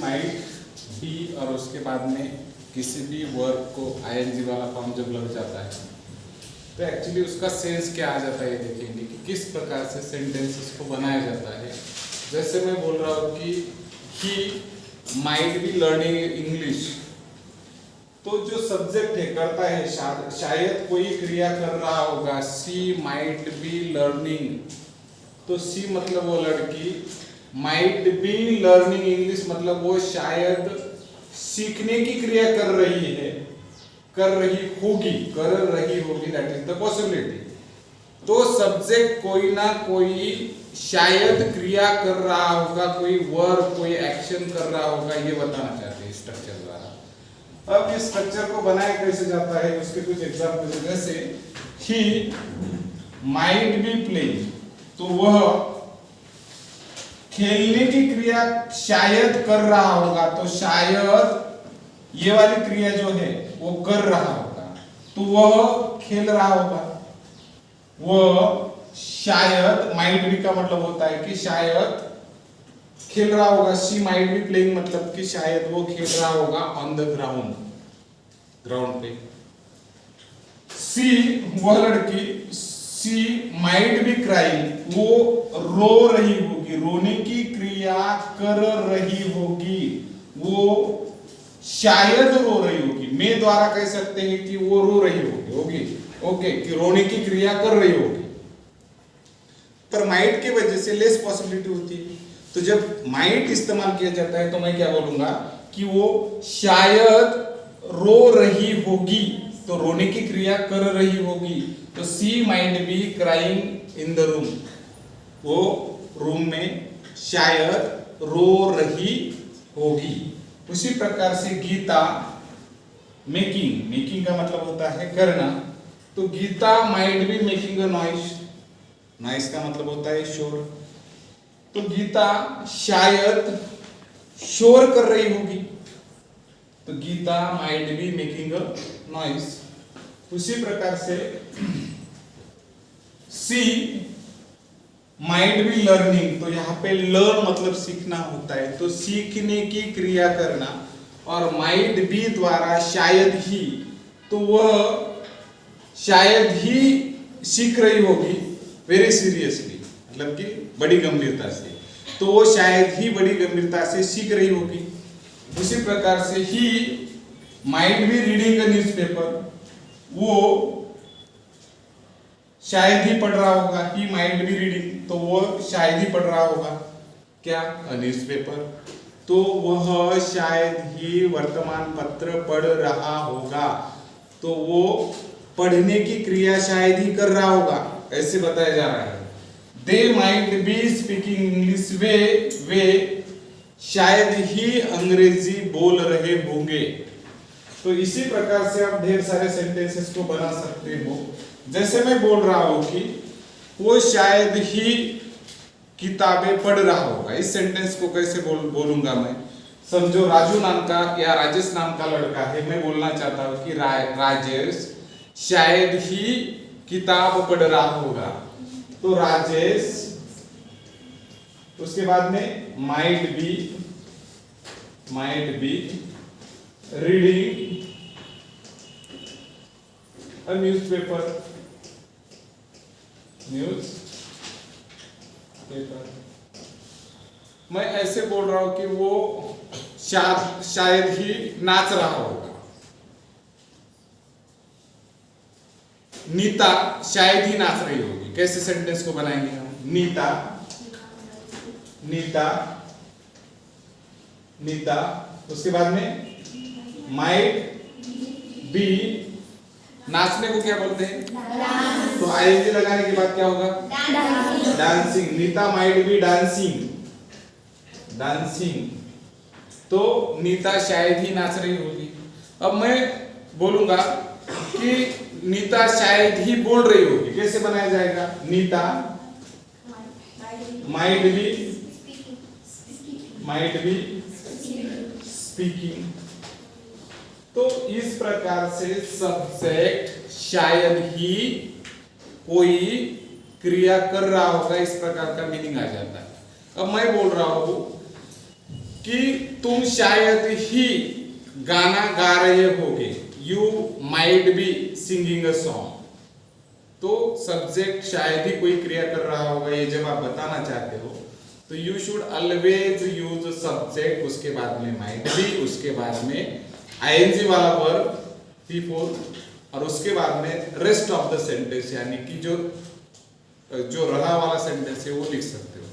Might be और उसके बाद में किसी भी वर्ब को आईएनजी वाला फॉर्म जब लग जाता है तो एक्चुअली उसका सेंस क्या आ जाता है ये देखेंगे कि किस प्रकार से सेंटेंसेस को बनाया जाता है। जैसे मैं बोल रहा हूँ कि he might be learning English, तो जो सब्जेक्ट है करता है शायद कोई क्रिया कर रहा होगा, सी माइट बी लर्निंग, तो सी मतलब वो लड़की, माइट बी लर्निंग इंग्लिश मतलब वो शायद सीखने की क्रिया कर रही है, कर रही होगी, दैट इज द पॉसिबिलिटी। तो सब्जेक्ट कोई ना कोई शायद क्रिया कर रहा होगा, कोई वर्ब कोई एक्शन कर रहा होगा, ये बताना चाहते हैं स्ट्रक्चर द्वारा। अब इस स्ट्रक्चर को बनाया कैसे जाता है उसके कुछ एग्जांपल, जैसे ही माइट बी प्लेइंग, तो वह खेलने की क्रिया शायद कर रहा होगा, तो शायद ये वाली क्रिया जो है वो कर रहा होगा, तो वह खेल रहा होगा। वह शायद, माइट बी का मतलब होता है कि शायद खेल रहा होगा, शी माइट बी प्लेइंग मतलब कि शायद वो खेल रहा होगा ऑन द ग्राउंड पे। सी वह लड़की, शी माइट बी क्राइंग, वो रो रही होगी, रोने की क्रिया कर रही होगी, वो शायद रो रही होगी। मैं द्वारा कह सकते हैं कि वो रो रही होगी, ओके, कि रोने की क्रिया कर रही होगी। पर माइट की वजह से लेस पॉसिबिलिटी होती है, तो जब माइट इस्तेमाल किया जाता है तो मैं क्या बोलूंगा कि वो शायद रो रही होगी, तो रोने की क्रिया कर रही होगी, तो she might be crying in the room, वो रूम में शायद रो रही होगी। उसी प्रकार से गीता मेकिंग का मतलब होता है करना, तो Geeta might be making a noise का मतलब होता है शोर, तो गीता शायद शोर कर रही होगी, तो Geeta might be making a noise. उसी प्रकार से सी माइट बी लर्निंग, तो यहाँ पे लर्न मतलब सीखना होता है, तो सीखने की क्रिया करना, और माइट बी द्वारा शायद ही, तो वह शायद ही सीख रही होगी वेरी सीरियसली, मतलब कि बड़ी गंभीरता से, तो वो शायद ही बड़ी गंभीरता से सीख रही होगी। उसी प्रकार से he might be reading a newspaper, वो शायद ही पढ़ रहा होगा, ही माइट बी रीडिंग, तो वो शायद ही पढ़ रहा होगा क्या, अ न्यूज़पेपर, तो वह शायद ही वर्तमान पत्र पढ़ रहा होगा, तो वो पढ़ने की क्रिया शायद ही कर रहा होगा, ऐसे बताया जा रहा है। They might be speaking English, वे शायद ही अंग्रेजी बोल रहे होंगे। तो इसी प्रकार से आप ढेर सारे सेंटेंसेस को बना सकते हो। जैसे मैं बोल रहा हूं कि वो शायद ही किताबें पढ़ रहा होगा, इस सेंटेंस को कैसे बोलूंगा मैं, समझो राजू नाम का या राजेश नाम का लड़का है, मैं बोलना चाहता हूं कि राजेश शायद ही किताब पढ़ रहा होगा, तो राजेश, उसके बाद में might be reading a newspaper, मैं ऐसे बोल रहा हूं कि वो शायद ही नाच रहा होगा, नीता शायद ही नाच रही होगी। कैसे सेंटेंस को बनाएंगे हम, नीता, उसके बाद में माइट बी, नाचने को क्या बोलते हैं, तो आईएनजी लगाने के बाद क्या होगा, dancing, Neeta might be dancing, तो नीता शायद ही नाच रही होगी। अब मैं बोलूंगा कि नीता शायद ही बोल रही होगी, कैसे बनाया जाएगा, नीता माइट बी स्पीकिंग, तो इस प्रकार से सब्जेक्ट शायद ही कोई क्रिया कर रहा होगा, इस प्रकार का मीनिंग आ जाता है। अब मैं बोल रहा हूं कि तुम शायद ही गाना गा रहे होगे, you might be singing a song. तो सब्जेक्ट शायद ही कोई क्रिया कर रहा होगा, ये जब आप बताना चाहते हो तो you should always use subject, उसके बाद में माइट बी, उसके बाद में आईएनजी वाला वर्ब P4 और उसके बाद में रेस्ट ऑफ द सेंटेंस, यानी कि जो रहा वाला सेंटेंस है वो लिख सकते हो।